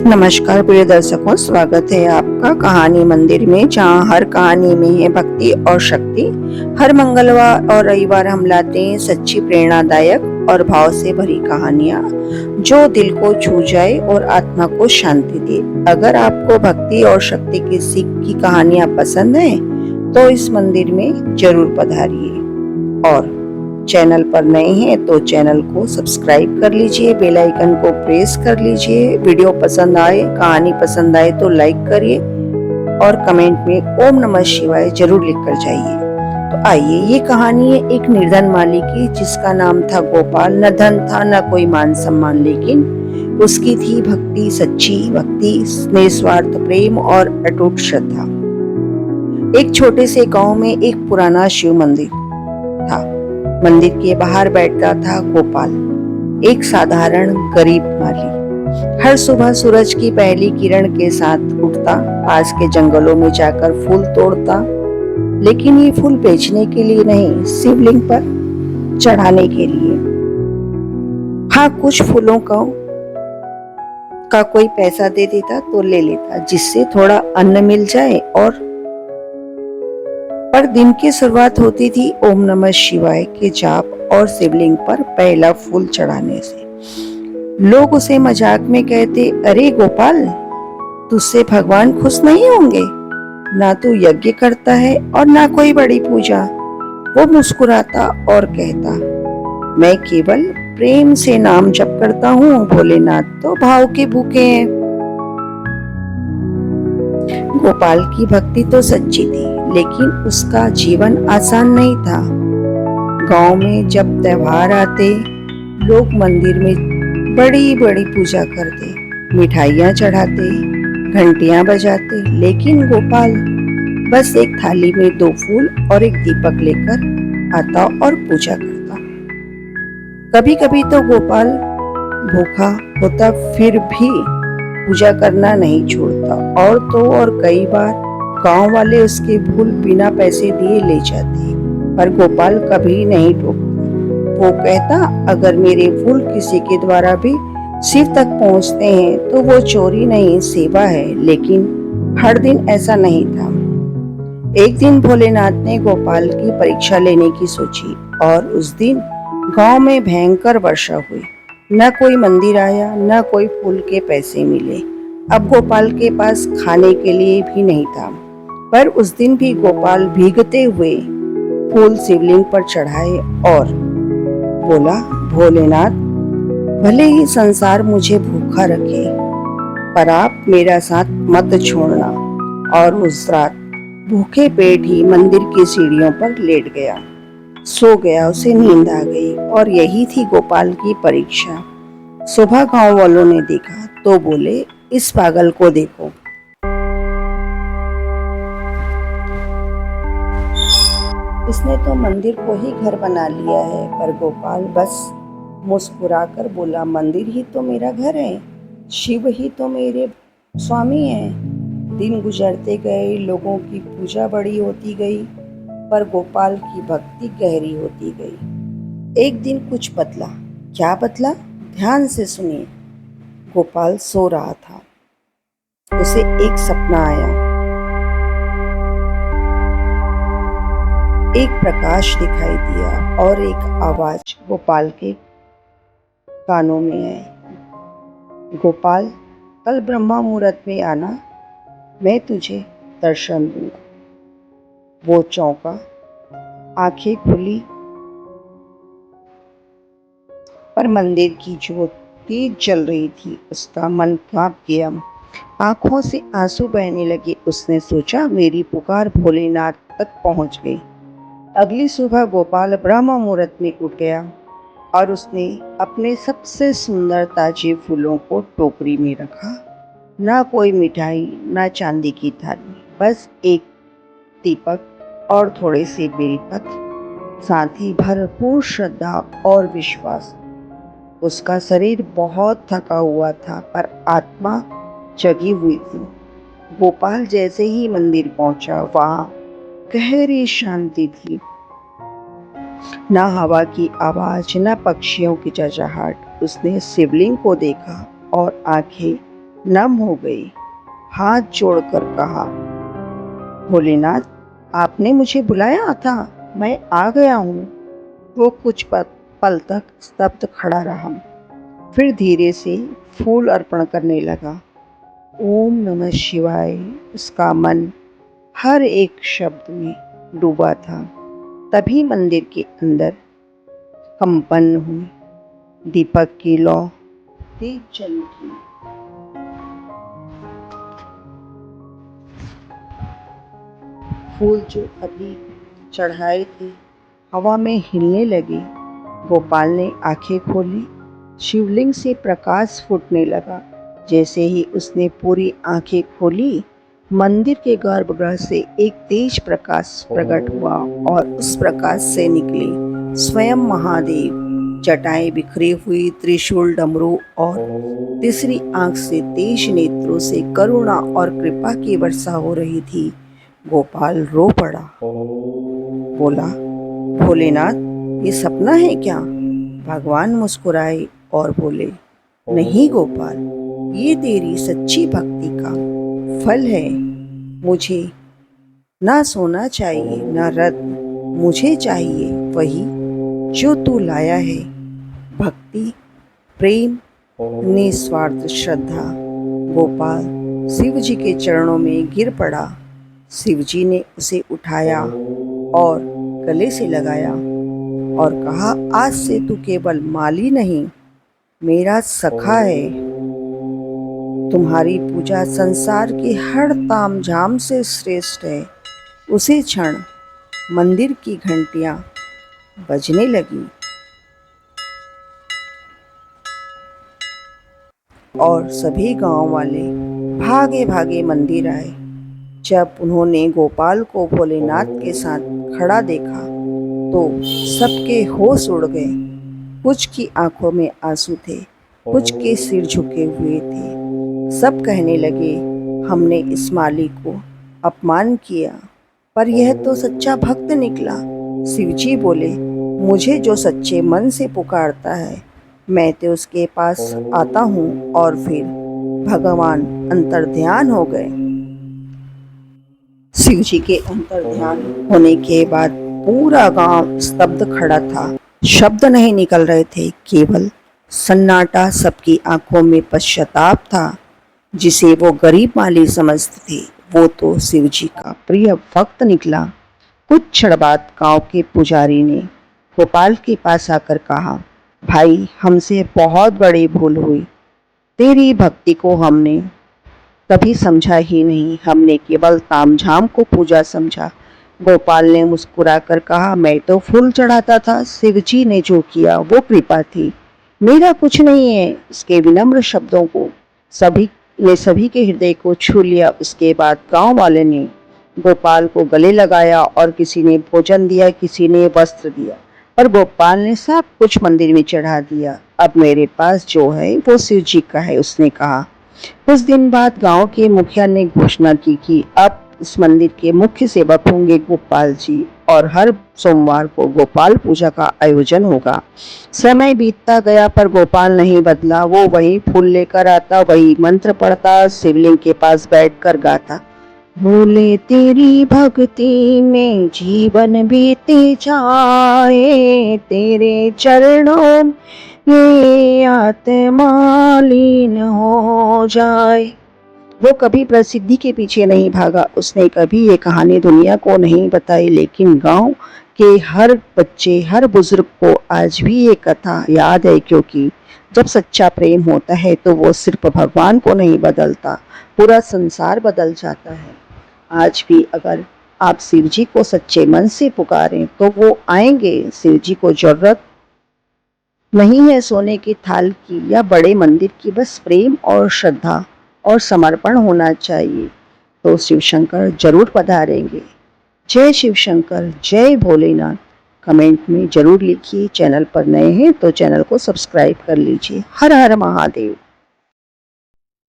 नमस्कार प्रिय दर्शकों, स्वागत है आपका कहानी मंदिर में, जहाँ हर कहानी में है भक्ति और शक्ति। हर मंगलवार और रविवार हम लाते हैं सच्ची, प्रेरणादायक और भाव से भरी कहानियाँ जो दिल को छू जाए और आत्मा को शांति दे। अगर आपको भक्ति और शक्ति की सीख की कहानियाँ पसंद है तो इस मंदिर में जरूर पधारिए। और चैनल पर नए हैं तो चैनल को सब्सक्राइब कर लीजिए, बेल आइकन को प्रेस कर लीजिए। वीडियो पसंद आए, कहानी पसंद आए तो लाइक करिए और कमेंट में ओम नमः शिवाय जरूर लिख कर जाइए। तो आइए, ये कहानी है एक निर्धन माली की, जिसका नाम था गोपाल। न धन था न कोई मान सम्मान, लेकिन उसकी थी भक्ति, सच्ची भक्ति, निस्वार्थ प्रेम और अटूट श्रद्धा। एक छोटे से गांव में एक पुराना शिव मंदिर था। मंदिर के बाहर बैठता था गोपाल, एक साधारण गरीब माली। हर सुबह सूरज की पहली किरण के साथ उठता, पास के जंगलों में जाकर फूल तोड़ता, लेकिन ये फूल बेचने के लिए नहीं, शिवलिंग पर चढ़ाने के लिए। हाँ, कुछ फूलों का कोई पैसा दे देता तो ले लेता, जिससे थोड़ा अन्न मिल जाए। पर दिन की शुरुआत होती थी ओम नमः शिवाय के जाप और शिवलिंग पर पहला फूल चढ़ाने से। लोग उसे मजाक में कहते, अरे गोपाल, तुझसे भगवान खुश नहीं होंगे, ना तू यज्ञ करता है और ना कोई बड़ी पूजा। वो मुस्कुराता और कहता, मैं केवल प्रेम से नाम जप करता हूँ, भोलेनाथ तो भाव के भूखे हैं। गोपाल की भक्ति तो सच्ची थी, लेकिन उसका जीवन आसान नहीं था। गांव में जब त्योहार आते, लोग मंदिर में बड़ी बड़ी पूजा करते, मिठाइयाँ चढ़ाते, घंटियां बजाते, लेकिन गोपाल बस एक थाली में 2 फूल और एक दीपक लेकर आता और पूजा करता। कभी कभी तो गोपाल भूखा होता, फिर भी पूजा करना नहीं छोड़ता। और कई बार गांव वाले उसके फूल बिना पैसे दिए ले जाते, पर गोपाल कभी नहीं टोकता। वो कहता, अगर मेरे फूल किसी के द्वारा भी शिव तक पहुंचते हैं तो वो चोरी नहीं, सेवा है। लेकिन हर दिन ऐसा नहीं था। एक दिन भोलेनाथ ने गोपाल की परीक्षा लेने की सोची, और उस दिन गांव में भयंकर वर्षा हुई। न कोई मंदिर आया, न कोई फूल के पैसे मिले। अब गोपाल के पास खाने के लिए भी नहीं था। पर उस दिन भी गोपाल भीगते हुए फूल शिवलिंग पर चढ़ाए और बोला, भोलेनाथ, भले ही संसार मुझे भूखा रखे, पर आप मेरा साथ मत छोड़ना। और उस रात भूखे पेट ही मंदिर की सीढ़ियों पर लेट गया, सो गया। उसे नींद आ गई, और यही थी गोपाल की परीक्षा। सुबह गांव वालों ने देखा तो बोले, इस पागल को देखो, इसने तो मंदिर को ही घर बना लिया है। पर गोपाल बस मुस्कुराकर बोला, मंदिर ही तो मेरा घर है, शिव ही तो मेरे स्वामी हैं। दिन गुजरते गए, लोगों की पूजा बड़ी होती गई, पर गोपाल की भक्ति गहरी होती गई। एक दिन कुछ बदला। क्या बदला? ध्यान से सुनिए। गोपाल सो रहा था, उसे एक सपना आया। एक प्रकाश दिखाई दिया और एक आवाज गोपाल के कानों में आई, गोपाल, कल ब्रह्मा मुहूर्त में आना, मैं तुझे दर्शन दूंगा। वो चौंका, आंखें खुली, पर मंदिर की ज्योति जल रही थी। उसका मन कांप गया, आंखों से आंसू बहने लगे। उसने सोचा, मेरी पुकार भोलेनाथ तक पहुंच गई। अगली सुबह गोपाल ब्रह्म मुहूर्त में उठ गया और उसने अपने सबसे सुंदर ताजे फूलों को टोकरी में रखा। ना कोई मिठाई, ना चांदी की थाली, बस एक दीपक और थोड़े से बेलपत्र, साथ ही भरपूर श्रद्धा और विश्वास। उसका शरीर बहुत थका हुआ था, पर आत्मा जगी हुई थी। गोपाल जैसे ही मंदिर पहुंचा, वहां गहरी शांति थी। ना हवा की आवाज, ना पक्षियों की चहचहाट। उसने शिवलिंग को देखा और आंखें नम हो गई। हाथ जोड़कर कहा, भोलेनाथ, आपने मुझे बुलाया था, मैं आ गया हूँ। वो कुछ पल तक स्तब्ध खड़ा रहा, फिर धीरे से फूल अर्पण करने लगा। ओम नमः शिवाय। उसका मन हर एक शब्द में डूबा था। तभी मंदिर के अंदर कंपन हुई, दीपक की लौ तेज चल उठी। फूल जो अभी चढ़ाए थे हवा में हिलने लगे। गोपाल ने आंखें खोली, शिवलिंग से प्रकाश फूटने लगा। जैसे ही उसने पूरी आंखें खोली, मंदिर के गर्भगृह से एक तेज प्रकाश प्रकट हुआ और उस प्रकाश से निकले स्वयं महादेव। जटाएं बिखरी हुई, त्रिशूल, डमरू और तीसरी आंख से तेज नेत्रों से करुणा और कृपा की वर्षा हो रही थी। गोपाल रो पड़ा, बोला, भोलेनाथ, ये सपना है क्या? भगवान मुस्कुराए और बोले, नहीं गोपाल, ये तेरी सच्ची भक्ति का फल है। मुझे ना सोना चाहिए ना रत्न, मुझे चाहिए वही जो तू लाया है, भक्ति, प्रेम, निस्वार्थ श्रद्धा। गोपाल शिव जी के चरणों में गिर पड़ा। शिव जी ने उसे उठाया और गले से लगाया और कहा, आज से तू केवल माली नहीं, मेरा सखा है। तुम्हारी पूजा संसार के हर ताम झाम से श्रेष्ठ है। उसी क्षण मंदिर की घंटियां बजने लगी और सभी गांव वाले भागे भागे मंदिर आए। जब उन्होंने गोपाल को भोलेनाथ के साथ खड़ा देखा तो सबके होश उड़ गए। कुछ की आंखों में आंसू थे, कुछ के सिर झुके हुए थे। सब कहने लगे, हमने इस माली को अपमान किया, पर यह तो सच्चा भक्त निकला। शिवजी बोले, मुझे जो सच्चे मन से पुकारता है, मैं तो उसके पास आता हूँ। और फिर भगवान अंतर्ध्यान हो गए। शिवजी के अंतर्ध्यान होने के बाद पूरा गांव स्तब्ध खड़ा था। शब्द नहीं निकल रहे थे, केवल सन्नाटा। सबकी आंखों में पश्चाताप था। जिसे वो गरीब माली समझते थे, वो तो शिवजी का प्रिय भक्त निकला। कुछ क्षण बाद गांव के पुजारी ने गोपाल के पास आकर कहा, भाई, हमसे बहुत बड़ी भूल हुई। तेरी भक्ति को हमने कभी समझा ही नहीं, हमने केवल तामझाम को पूजा समझा। गोपाल ने मुस्कुराकर कहा, मैं तो फूल चढ़ाता था, शिवजी ने जो किया वो कृपा थी, मेरा कुछ नहीं है। उसके विनम्र शब्दों को सभी के हृदय को छू लिया। उसके बाद गांव वाले ने गोपाल को गले लगाया और किसी ने भोजन दिया, किसी ने वस्त्र दिया, पर गोपाल ने सब कुछ मंदिर में चढ़ा दिया। अब मेरे पास जो है वो शिव जी का है, उसने कहा। कुछ दिन बाद गांव के मुखिया ने घोषणा की कि अब इस मंदिर के मुख्य सेवक होंगे गोपाल जी और हर सोमवार को गोपाल पूजा का आयोजन होगा। समय बीतता गया पर गोपाल नहीं बदला। वो वही फूल लेकर आता, वही मंत्र पढ़ता, शिवलिंग के पास बैठकर गाता, भोले तेरी भक्ति में जीवन बीते जाए, तेरे चरणों ये आत्मा लीन हो जाए। वो कभी प्रसिद्धि के पीछे नहीं भागा, उसने कभी ये कहानी दुनिया को नहीं बताई, लेकिन गांव के हर बच्चे, हर बुजुर्ग को आज भी ये कथा याद है, क्योंकि जब सच्चा प्रेम होता है तो वो सिर्फ भगवान को नहीं बदलता, पूरा संसार बदल जाता है। आज भी अगर आप शिव जी को सच्चे मन से पुकारें तो वो आएंगे। शिव जी को जरूरत नहीं है सोने की थाल की या बड़े मंदिर की, बस प्रेम और श्रद्धा और समर्पण होना चाहिए, तो शिव शंकर जरूर पधारेंगे। जय शिव शंकर, जय भोलेनाथ। कमेंट में जरूर लिखिए। चैनल पर नए हैं तो चैनल को सब्सक्राइब कर लीजिए। हर हर महादेव।